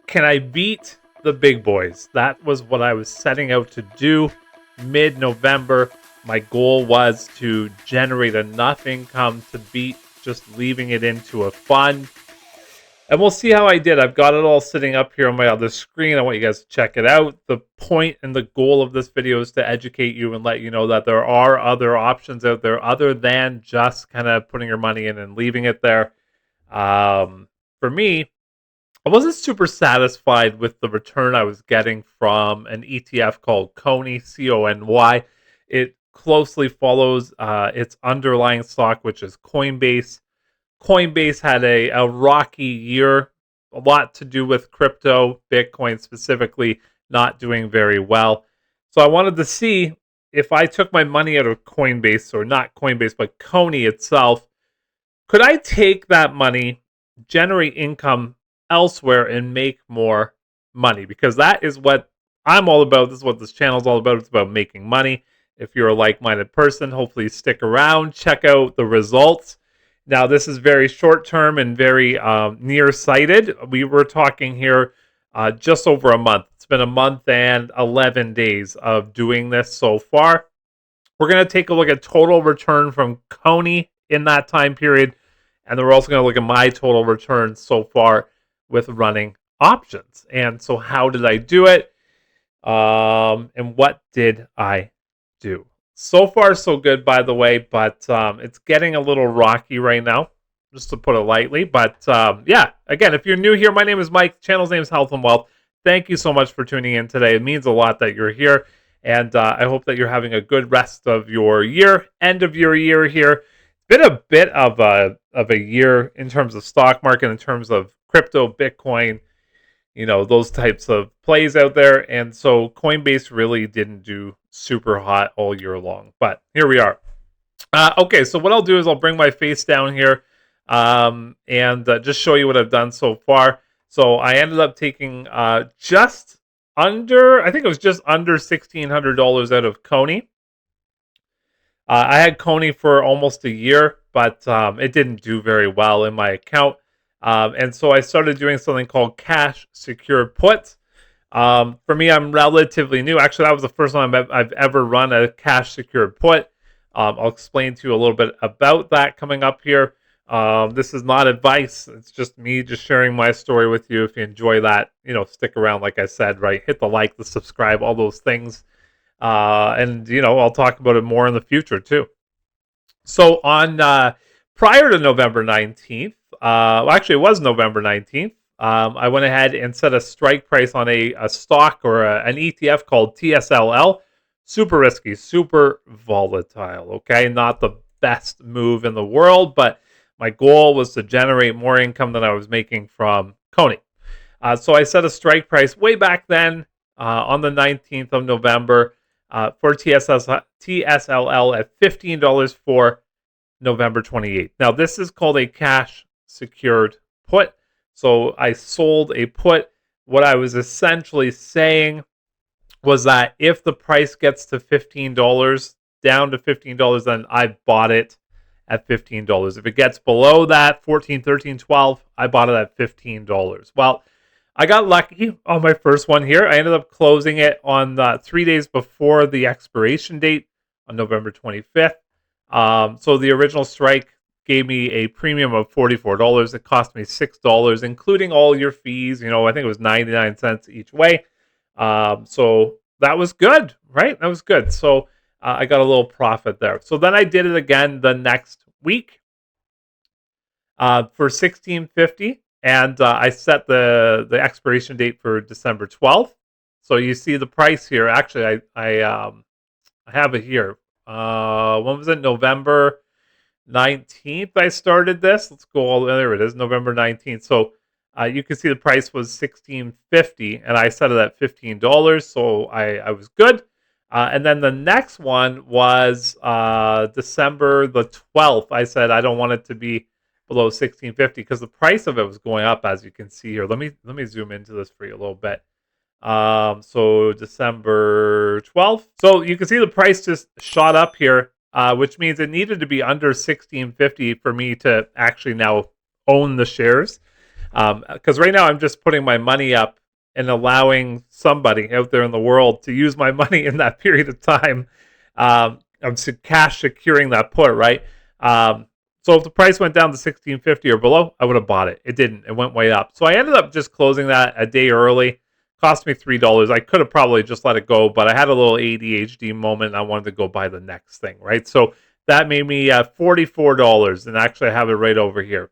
Can I beat the big boys? That was what I was setting out to do mid-November. My goal was to generate enough income to beat just leaving it into a fund. And we'll see how I did. I've got it all sitting up here on my other screen. I want you guys to check it out. The point and the goal of this video is to educate you and let you know that there are other options out there other than just kind of putting your money in and leaving it there. For me, I wasn't super satisfied with the return I was getting from an ETF called CONY, CONY. It closely follows its underlying stock, which is Coinbase. Coinbase had a rocky year, a lot to do with crypto, Bitcoin specifically, not doing very well. So I wanted to see if I took my money out of Coinbase, or not Coinbase, but CONY itself, could I take that money, generate income elsewhere, and make more money? Because that is what I'm all about. This is what this channel is all about. It's about making money. If you're a like-minded person, hopefully stick around, check out the results. Now, this is very short-term and very nearsighted. We were talking here just over a month. It's been a month and 11 days of doing this so far. We're going to take a look at total return from CONY in that time period. And then we're also going to look at my total return so far with running options. And so how did I do it? And what did I do? So far, so good, by the way, but it's getting a little rocky right now, just to put it lightly. But yeah, again, if you're new here, my name is Mike. The channel's name is Health and Wealth. Thank you so much for tuning in today. It means a lot that you're here, and I hope that you're having a good rest of your year, end of your year here. It's been a bit of a year in terms of stock market, in terms of crypto, Bitcoin, you know, those types of plays out there. And so Coinbase really didn't do super hot all year long. But here we are. Okay, so what I'll do is I'll bring my face down here and just show you what I've done so far. So I ended up taking just under, I think it was just under $1,600 out of CONY. I had CONY for almost a year, but it didn't do very well in my account. And so I started doing something called cash secured puts. For me, I'm relatively new. Actually, that was the first time I've ever run a cash secured put. I'll explain to you a little bit about that coming up here. This is not advice. It's just me just sharing my story with you. If you enjoy that, you know, stick around, like I said, right? Hit the like, the subscribe, all those things. And, you know, I'll talk about it more in the future, too. So on prior to November 19th, well, actually, it was November 19th. I went ahead and set a strike price on a stock or an ETF called TSLL. Super risky, super volatile, okay? Not the best move in the world, but my goal was to generate more income than I was making from CONY. So I set a strike price way back then on the 19th of November for TSLL at $15 for November 28th. Now, this is called a cash secured put. So I sold a put. What I was essentially saying was that if the price gets to $15, down to $15, then I bought it at $15. If it gets below that, 14, 13, 12, I bought it at $15. Well, I got lucky on my first one here. I ended up closing it on 3 days before the expiration date on November 25th. So the original strike gave me a premium of $44. It cost me $6, including all your fees. You know, I think it was 99 cents each way. So that was good, right? That was good. So I got a little profit there. So then I did it again the next week for $16.50, and I set the expiration date for December 12th. So you see the price here. Actually, I have it here. When was it? November 19th I started this. Let's go all there. It is November 19th. So you can see the price was $16.50, and I set it at $15. So I was good. And then the next one was December the 12th. I said I don't want it to be below $16.50 because the price of it was going up, as you can see here. Let me zoom into this for you a little bit. So December 12th. So you can see the price just shot up here, which means it needed to be under $16.50 for me to actually now own the shares. Because right now I'm just putting my money up and allowing somebody out there in the world to use my money in that period of time. I'm cash securing that put, right? So if the price went down to 1650 or below, I would have bought it. It didn't. It went way up. So I ended up just closing that a day early. Cost me $3. I could have probably just let it go, but I had a little ADHD moment and I wanted to go buy the next thing, right? So that made me $44, and actually I have it right over here.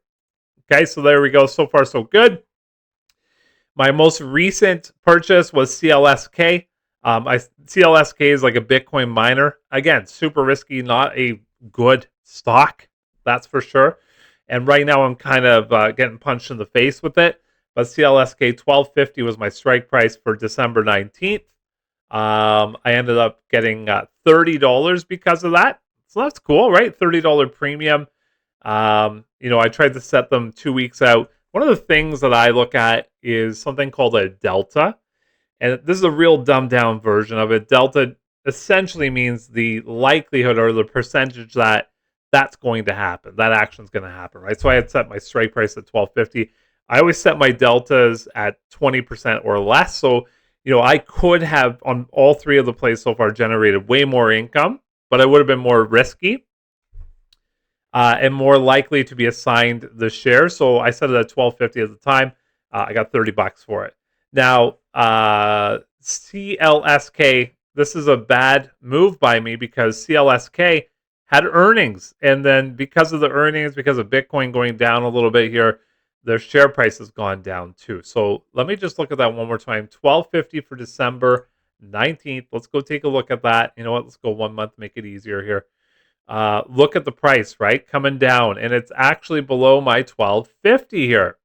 Okay, so there we go. So far, so good. My most recent purchase was CLSK. CLSK is like a Bitcoin miner. Again, super risky, not a good stock, that's for sure. And right now, I'm kind of getting punched in the face with it. But CLSK 1250 was my strike price for December 19th. I ended up getting $30 because of that. So that's cool, right? $30 premium. I tried to set them 2 weeks out. One of the things that I look at is something called a delta. And this is a real dumbed down version of it. Delta essentially means the likelihood or the percentage that that's going to happen. That action's going to happen, right? So I had set my strike price at 1250. I always set my deltas at 20% or less. So, I could have on all three of the plays so far generated way more income, but I would have been more risky and more likely to be assigned the share. So I set it at 1250 at the time. I got $30 for it. Now, CLSK, this is a bad move by me because CLSK had earnings. And then because of the earnings, because of Bitcoin going down a little bit here, their share price has gone down too. So let me just look at that one more time. 1250 for December 19th. Let's go take a look at that. You know what? Let's go 1 month, make it easier here. Look at the price, right? Coming down. And it's actually below my 1250 here.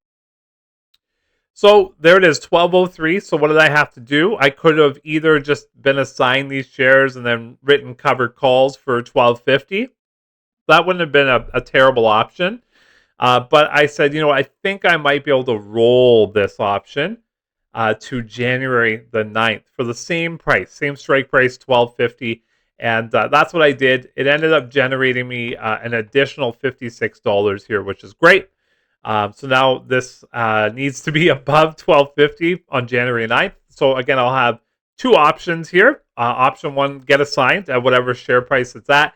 So there it is, 1203. So what did I have to do? I could have either just been assigned these shares and then written covered calls for 1250. That wouldn't have been a terrible option. But I said, I think I might be able to roll this option to January the 9th for the same price, same strike price, 1250. And that's what I did. It ended up generating me an additional $56 here, which is great. So now this needs to be above 1250 on January 9th. So again, I'll have two options here. Option one, get assigned at whatever share price it's at.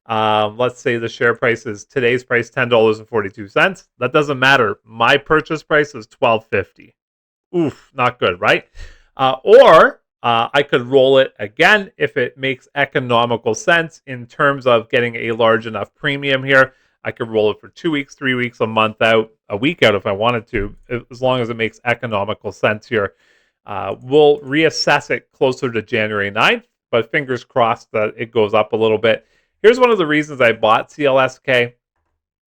Let's say the share price is today's price, $10.42. That doesn't matter. My purchase price is $12.50. Oof, not good, right? Or I could roll it again if it makes economical sense in terms of getting a large enough premium here. I could roll it for 2 weeks, 3 weeks, a month out, a week out if I wanted to, as long as it makes economical sense here. We'll reassess it closer to January 9th, but fingers crossed that it goes up a little bit. Here's one of the reasons I bought CLSK.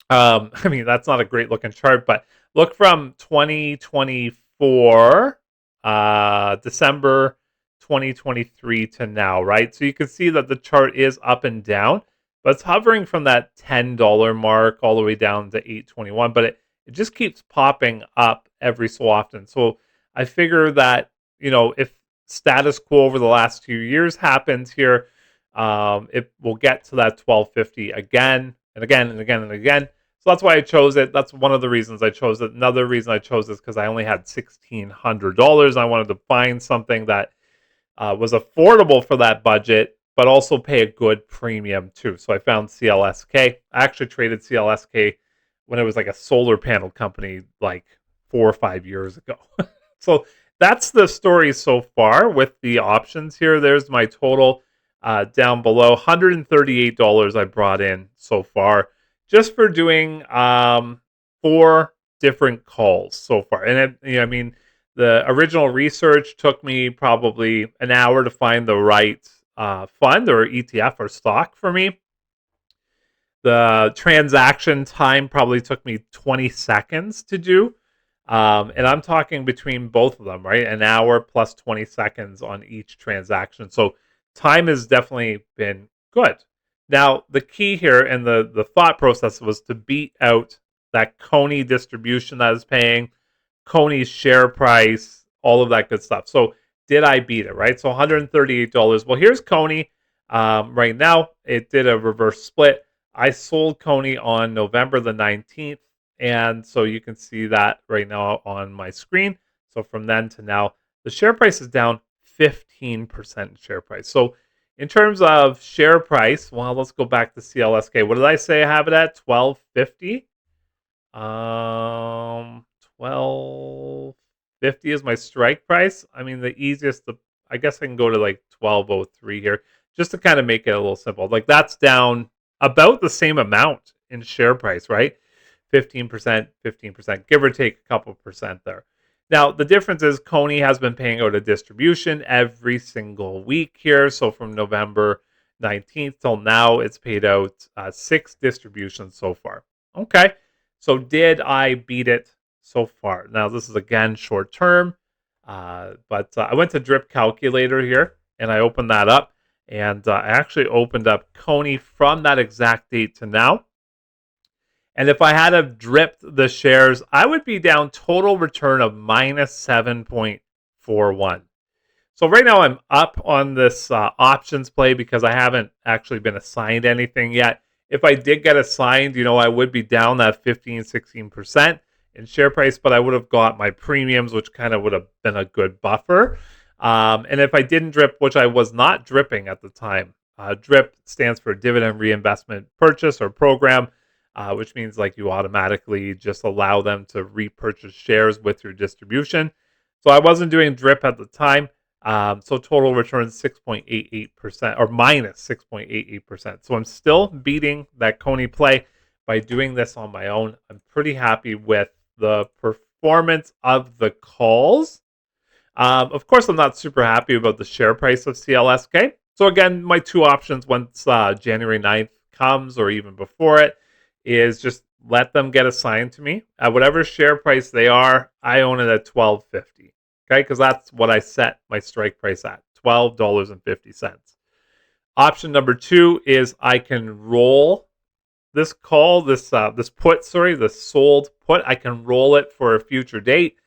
That's not a great looking chart, but look from 2024, December 2023 to now, right? So you can see that the chart is up and down, but it's hovering from that $10 mark all the way down to $8.21, but it just keeps popping up every so often. So I figure that, if status quo over the last few years happens here, it will get to that 1250 again and again and again and again. So that's why I chose it. That's one of the reasons I chose it. Another reason I chose this because I only had $1,600. I wanted to find something that was affordable for that budget, but also pay a good premium too. So I found CLSK. I actually traded CLSK when it was like a solar panel company like 4 or 5 years ago. So that's the story so far with the options here. There's my total down below. $138 I brought in so far just for doing 4 different calls so far. And the original research took me probably an hour to find the right fund or ETF or stock for me. The transaction time probably took me 20 seconds to do. And I'm talking between both of them, right? An hour plus 20 seconds on each transaction. So time has definitely been good. Now, the key here and the thought process was to beat out that CONY distribution that is paying, CONY's share price, all of that good stuff. So did I beat it, right? So $138. Well, here's CONY. Right now, it did a reverse split. I sold CONY on November the 19th, And so you can see that right now on my screen. So from then to now, the share price is down 15% share price. So in terms of share price, well, let's go back to CLSK. What did I say I have it at? 1250. 1250 is my strike price. I mean, the easiest, I guess I can go to like 1203 here just to kind of make it a little simple. Like that's down about the same amount in share price, right? 15%, 15%, give or take a couple percent there. Now, the difference is CONY has been paying out a distribution every single week here. So from November 19th till now, it's paid out 6 distributions so far. Okay. So did I beat it so far? Now, this is again short term, but I went to Drip Calculator here and I opened that up. And I actually opened up CONY from that exact date to now. And if I had have dripped the shares, I would be down total return of minus 7.41. So right now I'm up on this options play because I haven't actually been assigned anything yet. If I did get assigned, I would be down that 15, 16% in share price, but I would have got my premiums, which kind of would have been a good buffer. And if I didn't drip, which I was not dripping at the time, DRIP stands for Dividend Reinvestment Purchase or Program, which means like you automatically just allow them to repurchase shares with your distribution. So I wasn't doing DRIP at the time. So total return 6.88% or minus 6.88%. So I'm still beating that CONY play by doing this on my own. I'm pretty happy with the performance of the calls. Of course, I'm not super happy about the share price of CLSK. So again, my two options once January 9th comes or even before it is just let them get assigned to me. At whatever share price they are, I own it at $12.50. Okay, because that's what I set my strike price at, $12.50. Option number 2 is I can roll this call, this put, this sold put. I can roll it for a future date.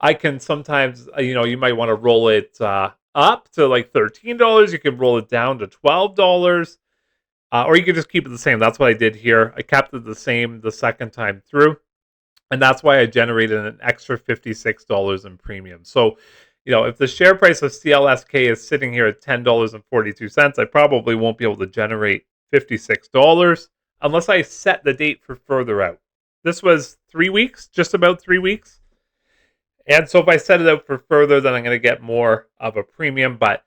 I can sometimes, you might want to roll it up to like $13. You can roll it down to $12. Or you can just keep it the same. That's what I did here. I kept it the same the second time through. And that's why I generated an extra $56 in premium. So, if the share price of CLSK is sitting here at $10.42, I probably won't be able to generate $56 unless I set the date for further out. This was 3 weeks, just about 3 weeks. And so if I set it out for further, then I'm going to get more of a premium. But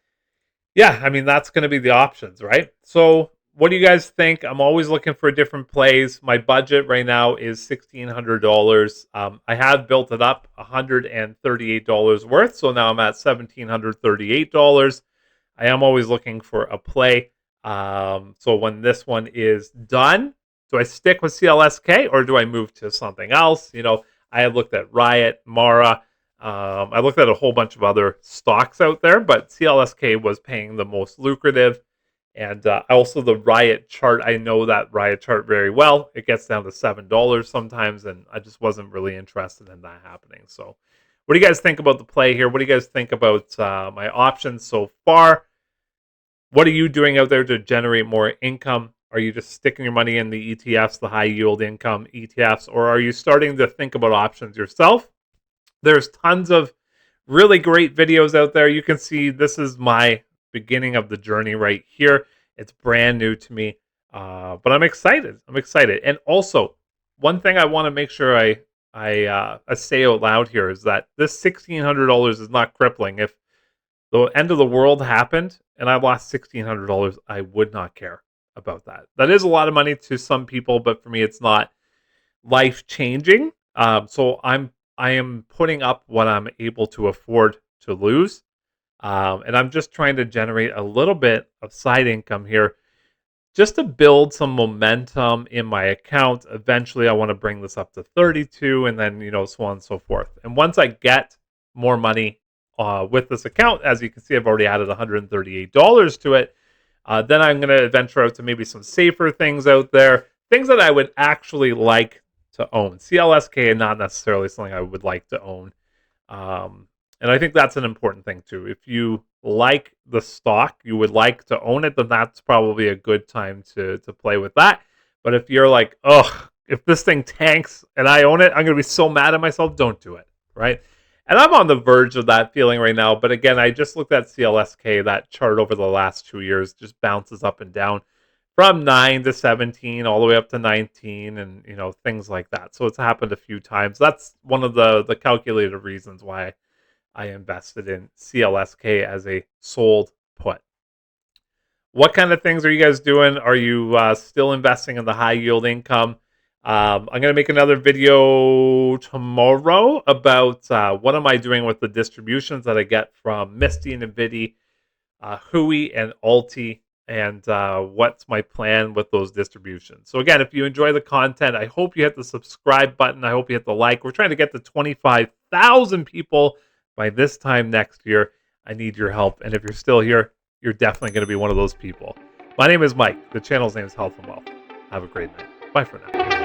yeah, I mean, that's going to be the options, right? So what do you guys think? I'm always looking for different plays. My budget right now is $1,600. I have built it up $138 worth. So now I'm at $1,738. I am always looking for a play. So when this one is done, do I stick with CLSK or do I move to something else? I had looked at Riot, Mara. I looked at a whole bunch of other stocks out there, but CLSK was paying the most lucrative. And also the Riot chart, I know that Riot chart very well. It gets down to $7 sometimes, and I just wasn't really interested in that happening. So what do you guys think about the play here? What do you guys think about my options so far? What are you doing out there to generate more income? Are you just sticking your money in the ETFs, the high yield income ETFs, or are you starting to think about options yourself? There's tons of really great videos out there. You can see this is my beginning of the journey right here. It's brand new to me, but I'm excited. And also, one thing I want to make sure I say out loud here is that this $1,600 is not crippling. If the end of the world happened and I lost $1,600, I would not care about that. That is a lot of money to some people, but for me, it's not life changing. So I am putting up what I'm able to afford to lose. And I'm just trying to generate a little bit of side income here just to build some momentum in my account. Eventually, I want to bring this up to 32 and then, so on and so forth. And once I get more money with this account, as you can see, I've already added $138 to it. Then I'm going to venture out to maybe some safer things out there, things that I would actually like to own. CLSK is not necessarily something I would like to own. And I think that's an important thing too. If you like the stock, you would like to own it, then that's probably a good time to play with that. But if you're like, oh, if this thing tanks and I own it, I'm going to be so mad at myself. Don't do it, right? And I'm on the verge of that feeling right now. But again, I just looked at CLSK. That chart over the last 2 years just bounces up and down from 9 to 17 all the way up to 19, and things like that. So it's happened a few times. That's one of the calculated reasons why I invested in CLSK as a sold put. What kind of things are you guys doing? Are you still investing in the high yield income? I'm going to make another video tomorrow about what am I doing with the distributions that I get from Misty and Nvidia, Hui and Alti, and what's my plan with those distributions. So again, if you enjoy the content, I hope you hit the subscribe button. I hope you hit the like. We're trying to get to 25,000 people by this time next year. I need your help. And if you're still here, you're definitely going to be one of those people. My name is Mike. The channel's name is Health and Wealth. Have a great night. Bye for now.